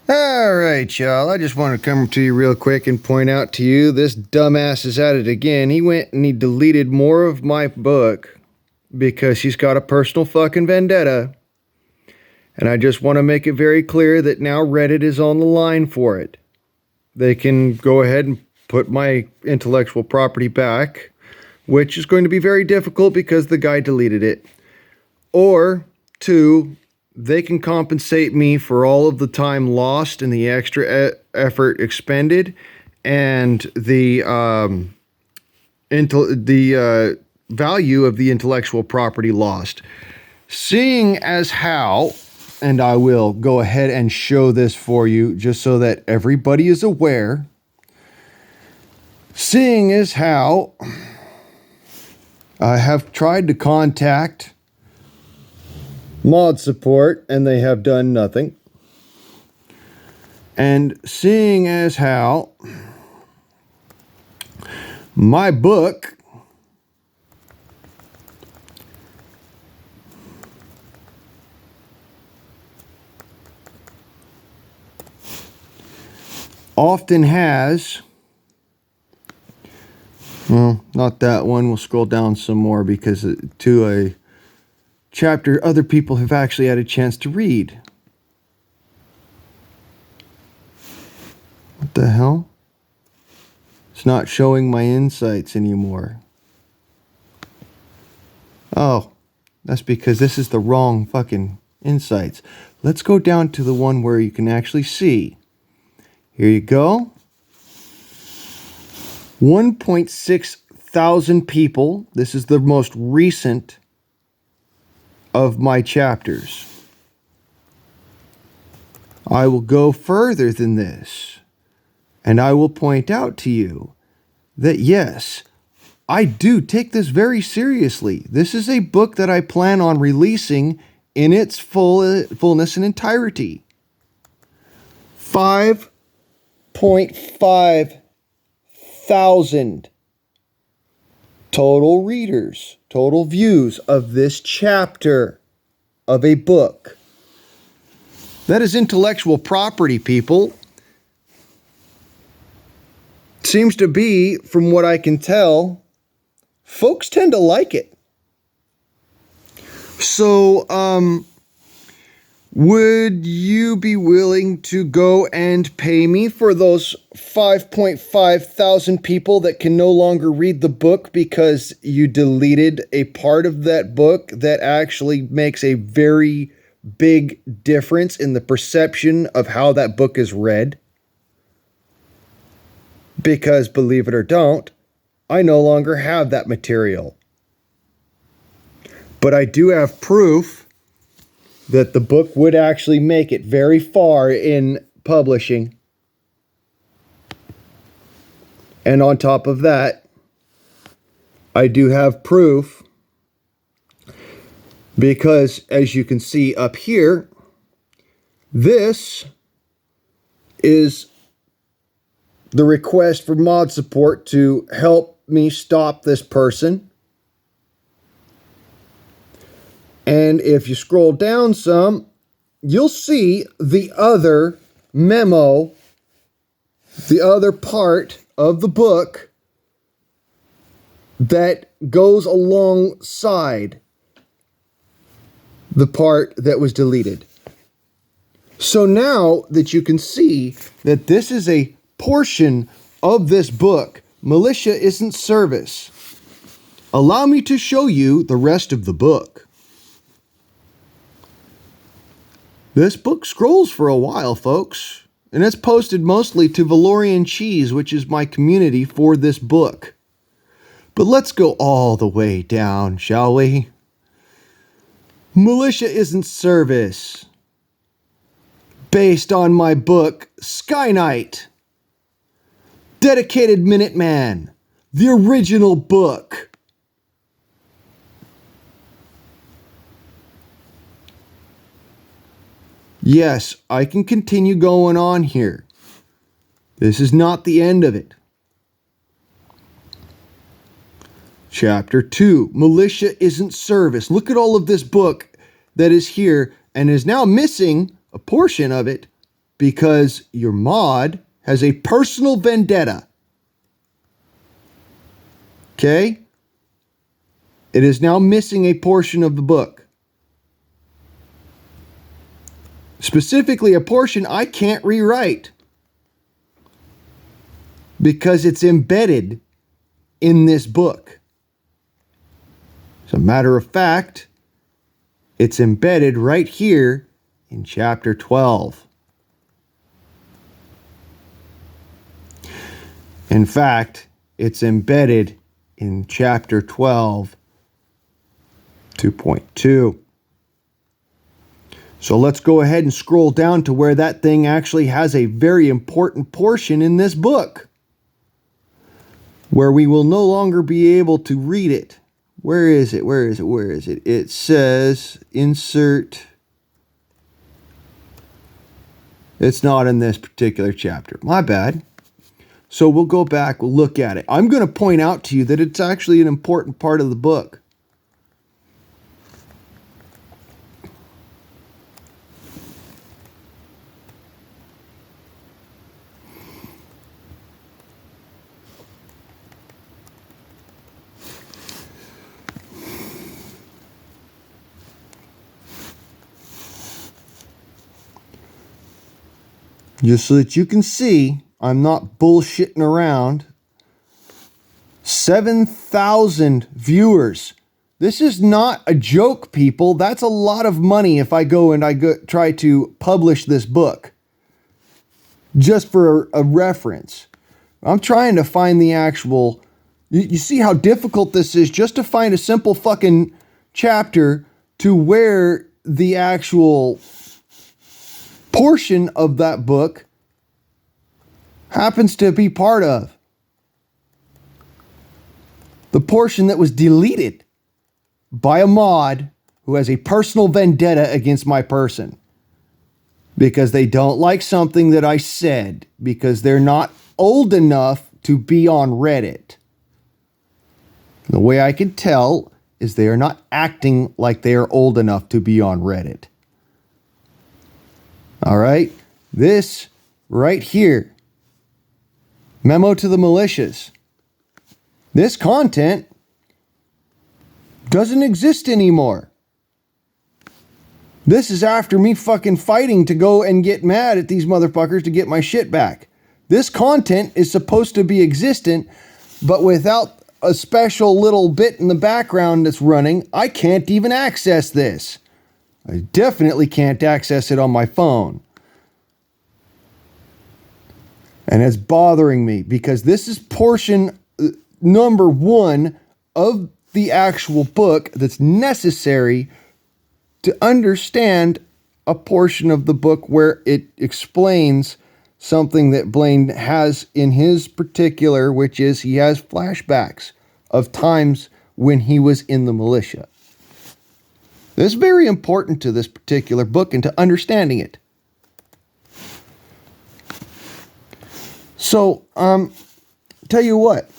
All right, y'all. I just want to come to you real quick and point out to you this dumbass is at it again. He went and he deleted more of my book because he's got a personal fucking vendetta. And I just want to make it very clear that now Reddit is on the line for it. They can go ahead and put my intellectual property back, which is going to be very difficult because the guy deleted it. Or, two, they can compensate me for all of the time lost and the extra effort expended and the value of the intellectual property lost. Seeing as how, and I will go ahead and show this for you just so that everybody is aware. Seeing as how I have tried to contact mod support and they have done nothing. And seeing as how my book often has, well, not that one. We'll scroll down some more because to a chapter other people have actually had a chance to read. What the hell? It's not showing my insights anymore. Oh, that's because this is the wrong fucking insights. Let's go down to the one where you can actually see. Here you go. 1.6 thousand people. This is the most recent of my chapters. I will go further than this, and I will point out to you that yes, I do take this very seriously. This is a book that I plan on releasing in its fullness and entirety. 5.5 thousand total readers, total views of this chapter of a book. That is intellectual property, people. Seems to be, from what I can tell, folks tend to like it. So, would you be willing to go and pay me for those 5.5 thousand people that can no longer read the book because you deleted a part of that book that actually makes a very big difference in the perception of how that book is read? Because, believe it or don't, I no longer have that material. But I do have proof that the book would actually make it very far in publishing. And on top of that, I do have proof because, as you can see up here, this is the request for mod support to help me stop this person. And if you scroll down some, you'll see the other memo, the other part of the book that goes alongside the part that was deleted. So now that you can see that this is a portion of this book, Militia Isn't Service, allow me to show you the rest of the book. This book scrolls for a while, folks, and it's posted mostly to Vaaloriancheese, which is my community for this book. But let's go all the way down, shall we? Militia Isn't Service, based on my book, Sky Knight. Dedicated Minuteman, the original book. Yes, I can continue going on here. This is not the end of it. Chapter 2, Militia Isn't Service. Look at all of this book that is here and is now missing a portion of it because your mod has a personal vendetta. Okay? It is now missing a portion of the book. Specifically, a portion I can't rewrite because it's embedded in this book. As a matter of fact, it's embedded right here in chapter 12. In fact, it's embedded in chapter 12, 2.2. So let's go ahead and scroll down to where that thing actually has a very important portion in this book, where we will no longer be able to read it. Where is it? Where is it? Where is it? It says insert. It's not in this particular chapter. My bad. So we'll go back, we'll look at it. I'm going to point out to you that it's actually an important part of the book. Just so that you can see, I'm not bullshitting around. 7,000 viewers. This is not a joke, people. That's a lot of money if I go and try to publish this book. Just for a reference. I'm trying to find the actual... You see how difficult this is just to find a simple fucking chapter to where the actual portion of that book happens to be part of. The portion that was deleted by a mod who has a personal vendetta against my person. Because they don't like something that I said. Because they're not old enough to be on Reddit. The way I can tell is they are not acting like they are old enough to be on Reddit. All right? This right here. Memo to the militias. This content doesn't exist anymore. This is after me fucking fighting to go and get mad at these motherfuckers to get my shit back. This content is supposed to be existent, but without a special little bit in the background that's running, I can't even access this. I definitely can't access it on my phone. And it's bothering me because this is portion number 1 of the actual book that's necessary to understand a portion of the book where it explains something that Blaine has in his particular, which is he has flashbacks of times when he was in the militia. This is very important to this particular book and to understanding it. So, tell you what.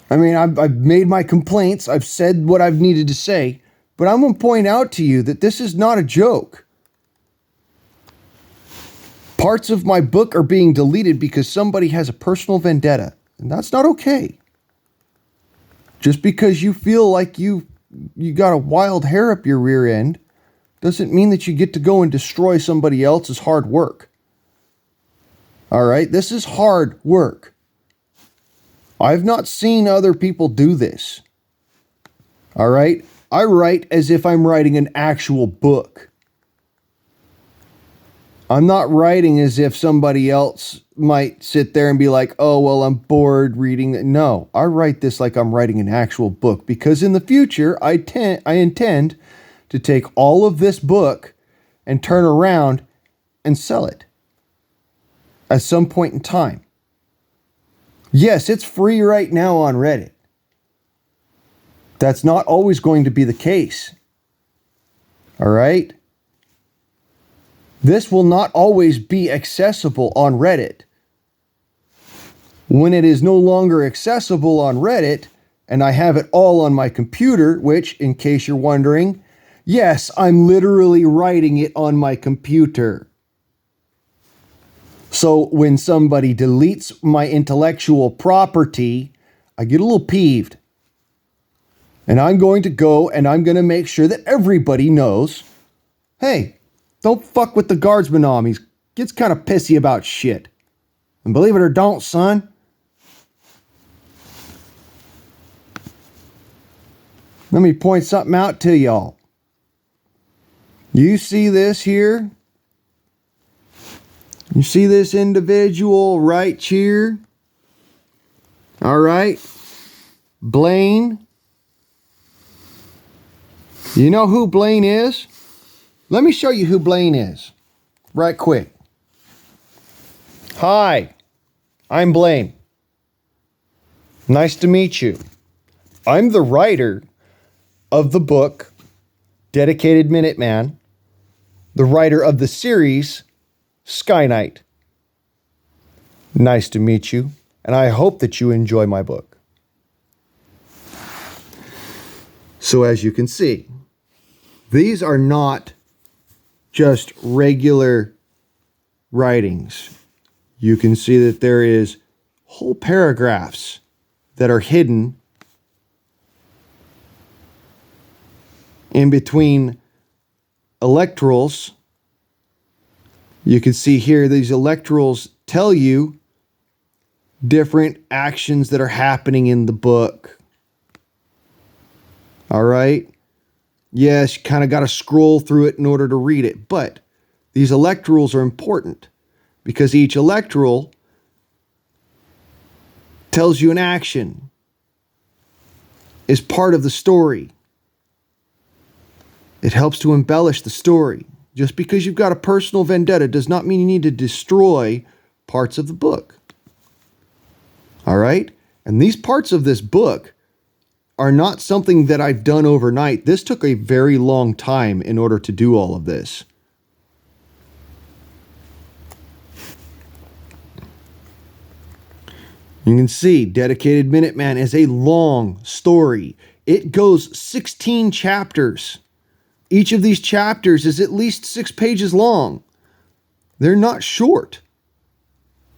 I mean, I've made my complaints. I've said what I've needed to say. But I'm going to point out to you that this is not a joke. Parts of my book are being deleted because somebody has a personal vendetta. And that's not okay. Just because you feel like you got a wild hair up your rear end doesn't mean that you get to go and destroy somebody else's hard work. All right, this is hard work. I've not seen other people do this. All right, I write as if I'm writing an actual book. I'm not writing as if somebody else might sit there and be like, oh, well, I'm bored reading it. No, I write this like I'm writing an actual book because in the future, I intend to take all of this book and turn around and sell it at some point in time. Yes, it's free right now on Reddit. That's not always going to be the case. All right? This will not always be accessible on Reddit. When it is no longer accessible on Reddit, and I have it all on my computer, which, in case you're wondering, Yes, I'm literally writing it on my computer. So when somebody deletes my intellectual property, I get a little peeved. And I'm going to go and I'm going to make sure that everybody knows, hey, don't fuck with the guardsman on me. He gets kind of pissy about shit. And believe it or don't, son, let me point something out to y'all. You see this here? You see this individual right here? All right. Blaine. You know who Blaine is? Let me show you who Blaine is. Right quick. Hi, I'm Blaine. Nice to meet you. I'm the writer of the book, Dedicated Minuteman, the writer of the series, Sky Knight. Nice to meet you, and I hope that you enjoy my book. So as you can see, these are not just regular writings. You can see that there is whole paragraphs that are hidden in between electorals. You can see here these electorals tell you different actions that are happening in the book. All right? Yes, you kind of got to scroll through it in order to read it, but these electorals are important because each electoral tells you an action, is part of the story. It helps to embellish the story. Just because you've got a personal vendetta does not mean you need to destroy parts of the book. All right? And these parts of this book are not something that I've done overnight. This took a very long time in order to do all of this. You can see Dedicated Minuteman is a long story. It goes 16 chapters. Each of these chapters is at least 6 pages long. They're not short.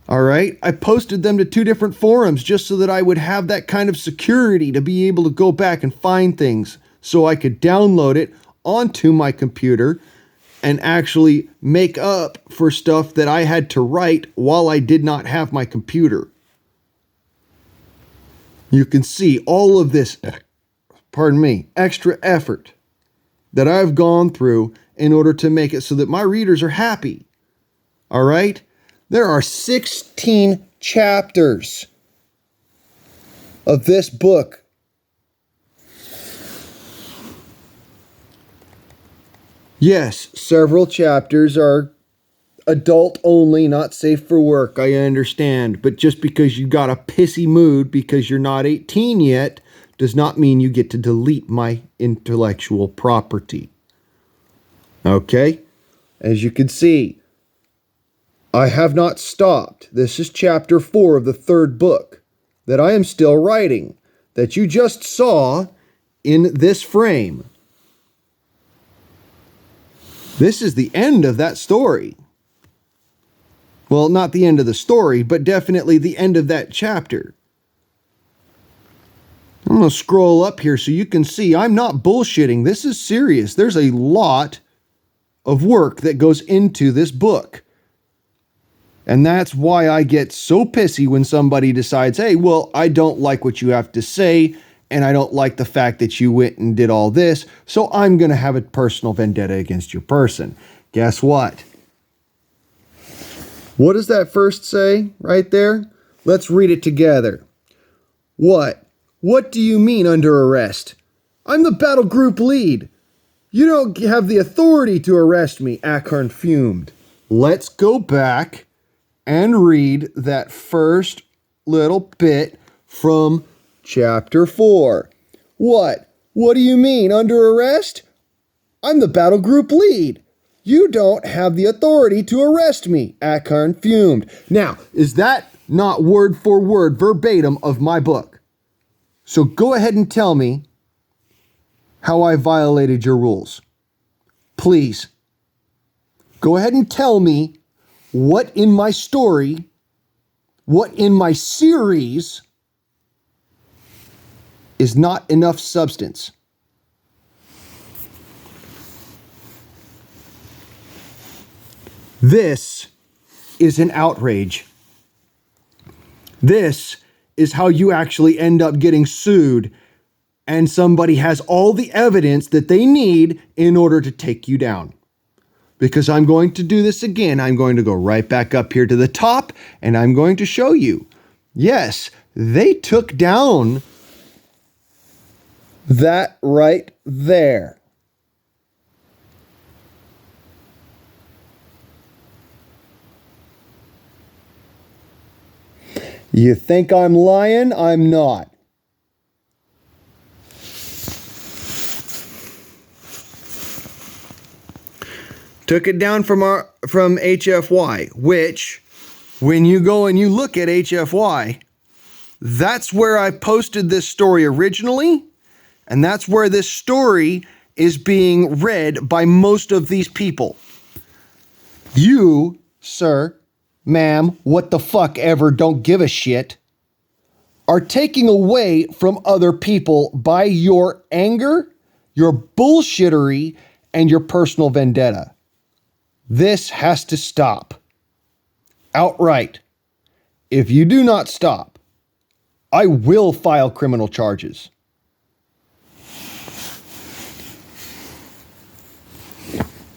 All right? I posted them to 2 different forums just so that I would have that kind of security to be able to go back and find things so I could download it onto my computer and actually make up for stuff that I had to write while I did not have my computer. You can see all of this, extra effort that I've gone through in order to make it so that my readers are happy. All right? There are 16 chapters of this book. Yes, several chapters are adult only, not safe for work, I understand. But just because you got a pissy mood because you're not 18 yet does not mean you get to delete my intellectual property. Okay? As you can see, I have not stopped. This is chapter 4 of the 3rd book that I am still writing, that you just saw in this frame. This is the end of that story. Well, not the end of the story, but definitely the end of that chapter. I'm going to scroll up here so you can see I'm not bullshitting. This is serious. There's a lot of work that goes into this book. And that's why I get so pissy when somebody decides, hey, well, I don't like what you have to say, and I don't like the fact that you went and did all this, so I'm going to have a personal vendetta against your person. Guess what? What does that first say right there? Let's read it together. What? What do you mean under arrest? I'm the battle group lead. You don't have the authority to arrest me, Acorn fumed. Let's go back and read that first little bit from chapter 4. What? What do you mean under arrest? I'm the battle group lead. You don't have the authority to arrest me, Acorn fumed. Now, is that not word for word verbatim of my book? So go ahead and tell me how I violated your rules. please, go ahead and tell me what in my story, what in my series is not enough substance. This is an outrage. This is how you actually end up getting sued, and somebody has all the evidence that they need in order to take you down. Because I'm going to do this again. I'm going to go right back up here to the top, and I'm going to show you. Yes, they took down that right there. You think I'm lying? I'm not. Took it down from HFY, which, when you go and you look at HFY, that's where I posted this story originally, and that's where this story is being read by most of these people. You, sir, ma'am, what the fuck ever, don't give a shit, are taking away from other people by your anger, your bullshittery, and your personal vendetta. This has to stop. Outright. If you do not stop, I will file criminal charges.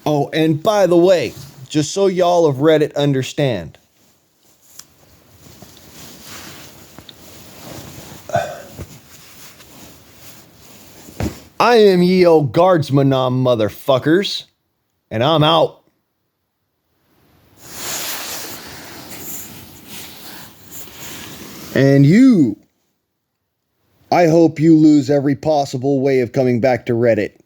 Oh, and by the way, just so y'all of Reddit understand, I am ye old guardsmanom motherfuckers, and I'm out. And you, I hope you lose every possible way of coming back to Reddit.